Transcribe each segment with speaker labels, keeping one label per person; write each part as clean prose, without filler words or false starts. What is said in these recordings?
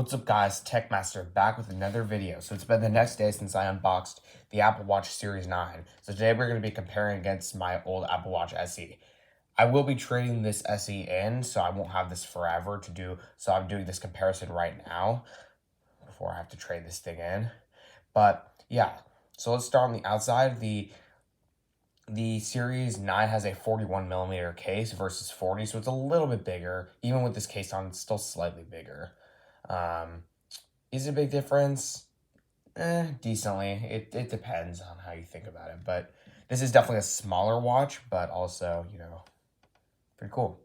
Speaker 1: What's up guys, Techmaster back with another video. So it's been the next day since I unboxed the Apple Watch Series 9. So today we're going to be comparing against my old Apple Watch SE. I will be trading this SE in, so I won't have this forever to do. So I'm doing this comparison right now before I have to trade this thing in. But yeah, so let's start on the outside. The Series 9 has a 41mm case versus 40, so it's a little bit bigger. Even with this case on, it's still slightly bigger. Is it a big difference? Decently. It depends on how you think about it. But this is definitely a smaller watch, but also, pretty cool.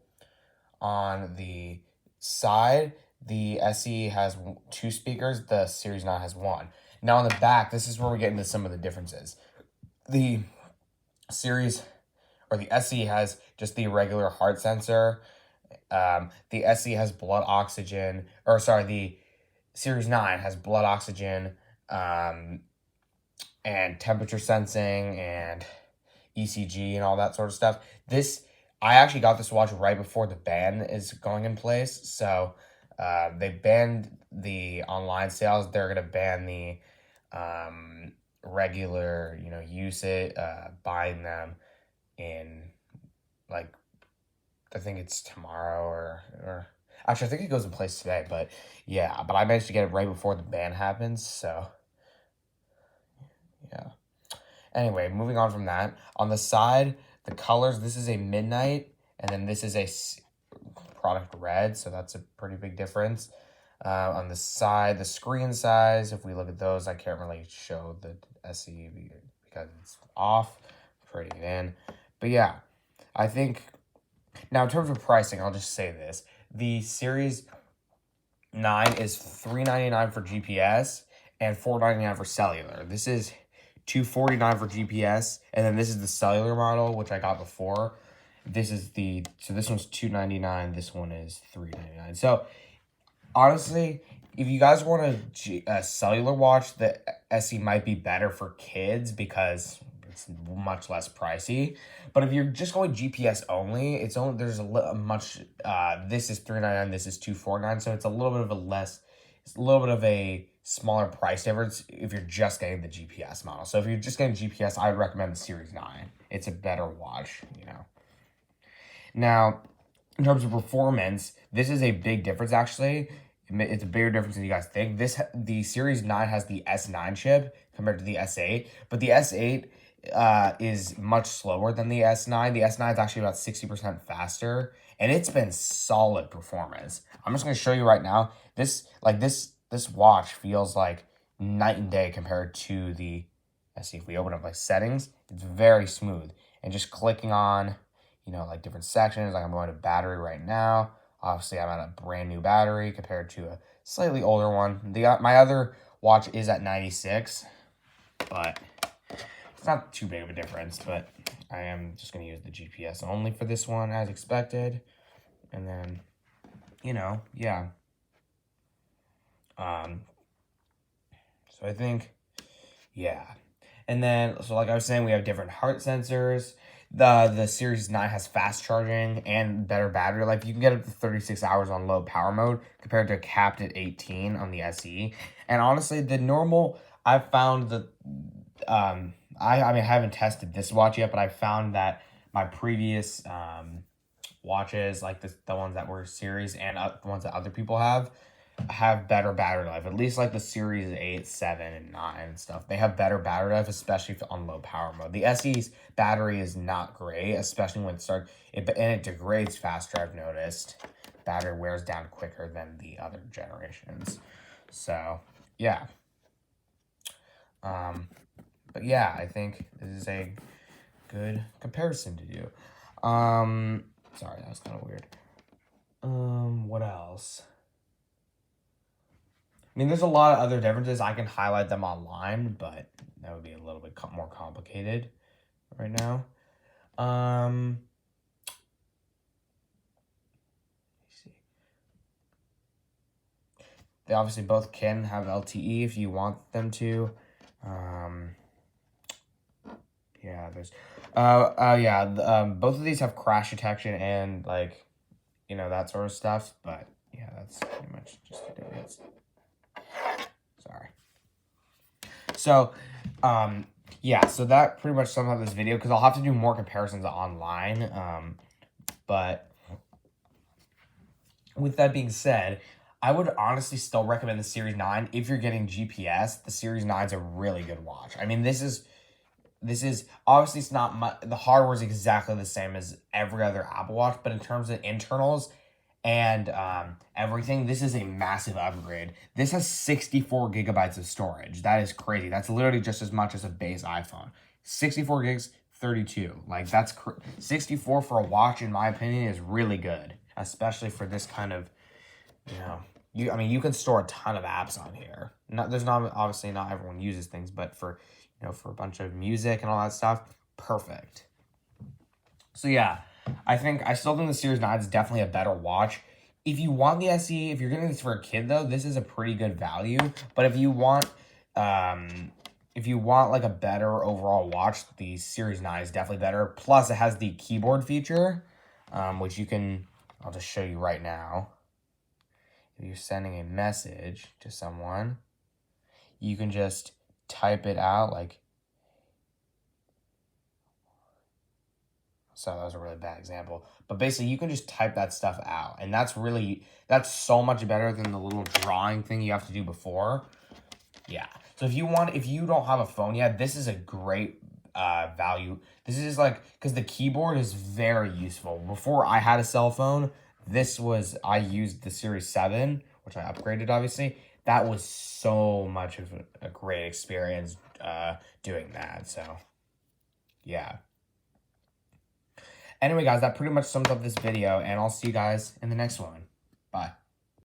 Speaker 1: On the side, the SE has 2 speakers. The Series 9 has 1. Now on the back, this is where we get into some of the differences. The SE has just the regular heart sensor. The SE has blood oxygen, the Series 9 has blood oxygen, and temperature sensing and ECG and all that sort of stuff. I actually got this watch right before the ban is going in place. So they banned the online sales. They're going to ban the regular, usage, buying them in, like, I think it's tomorrow or actually I think it goes in place today, but yeah, but I managed to get it right before the ban happens, so yeah. Anyway, moving on from that, on the side, the colors, this is a midnight, and then this is a product red, so that's a pretty big difference. On the side, the screen size, if we look at those, I can't really show the SE because it's off, trading it in. But yeah, I think, now in terms of pricing, I'll just say this. The Series 9 is $399 for GPS and $499 for cellular. This is $249 for GPS, and then this is the cellular model, which I got before. This one's $299, this one is $399. So honestly, if you guys want a cellular watch, the SE might be better for kids because it's much less pricey. But if you're just going GPS only, this is $399, this is $249, so it's a little bit of a smaller price difference if you're just getting the GPS model. So if you're just getting GPS, I would recommend the Series 9. It's a better watch, Now, in terms of performance, this is a big difference actually. It's a bigger difference than you guys think. The Series 9 has the S9 chip compared to the S8, but the S8 is much slower than the S9. The S9 is actually about 60% faster, and it's been solid performance. I'm just going to show you right now. This watch feels like night and day compared to the SE. If we open up like settings, it's very smooth, and just clicking on, like different sections, like I'm going to battery right now. Obviously, I'm at a brand new battery compared to a slightly older one. My other watch is at 96, but it's not too big of a difference. But I am just going to use the GPS only for this one as expected. And then, yeah. So I think, yeah. And then, so like I was saying, we have different heart sensors. The Series 9 has fast charging and better battery life. You can get up to 36 hours on low power mode compared to capped at 18 on the SE. And honestly, the normal, I've found that, I haven't tested this watch yet, but I found that my previous watches, like the ones that were Series and the ones that other people have better battery life. At least like the Series 8, 7, and 9 and stuff. They have better battery life, especially on low power mode. The SE's battery is not great, especially when it degrades faster, I've noticed. Battery wears down quicker than the other generations. So, yeah. But yeah, I think this is a good comparison to do. Sorry, that was kind of weird. What else? I mean, there's a lot of other differences. I can highlight them online, but that would be a little bit more complicated right now. Let me see. They obviously both can have LTE if you want them to. Yeah, there's, both of these have crash detection and, like, that sort of stuff, but yeah, that's pretty much just the difference. So, yeah, so that pretty much sums up this video because I'll have to do more comparisons online. But with that being said, I would honestly still recommend the Series 9 if you're getting GPS. The Series 9 is a really good watch. I mean, this is obviously it's not much, the hardware is exactly the same as every other Apple Watch, but in terms of internals and everything, this is a massive upgrade. This has 64 gigabytes of storage. That is crazy. That's literally just as much as a base iPhone. 64 gigs, 32. Like, that's 64 for a watch, in my opinion, is really good, especially for this kind of, I mean, you can store a ton of apps on here. Obviously not everyone uses things, but for, for a bunch of music and all that stuff, perfect. So yeah, I still think the Series 9 is definitely a better watch. If you want the SE, if you're getting this for a kid though, this is a pretty good value. But if you want like a better overall watch, the Series 9 is definitely better. Plus it has the keyboard feature, which I'll just show you right now. If you're sending a message to someone, you can just type it out like, so that was a really bad example, but basically you can just type that stuff out, and that's so much better than the little drawing thing you have to do before. Yeah. So if you don't have a phone yet, this is a great value. This is like, because the keyboard is very useful. Before I had a cell phone, I used the Series 7, which I upgraded, obviously. That was so much of a great experience doing that. So, yeah. Anyway, guys, that pretty much sums up this video, and I'll see you guys in the next one. Bye.